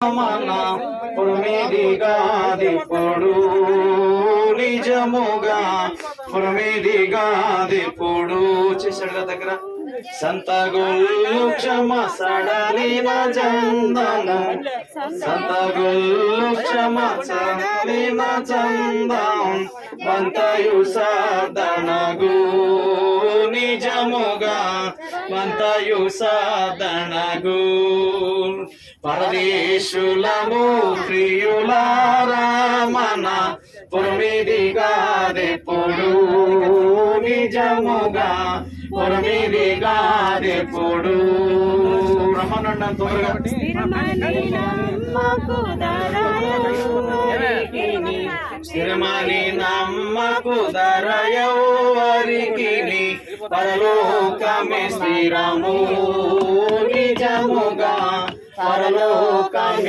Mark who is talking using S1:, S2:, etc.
S1: మన పురమిదిగాదిప్పుడు నిజముగా పురమిదిగాదిప్పుడు చేశాడుగా దగ్గర సంతగొల్లు క్షమ సడలిన చందము సంతగొల్లు క్షమ సడలిన చందం వంతయు సాధనగు నిజముగా వంతయు సాధనగు పరదేశులము ప్రియులారా మన పురమిదిగాదెప్పుడు నిజముగా పురమిదిగాదెప్పుడు రమ్మనండి త్వరగా స్థిరమని నమ్మకు ధరయవరికి పరలోకమే స్థిరము నిజముగా పరలోకమే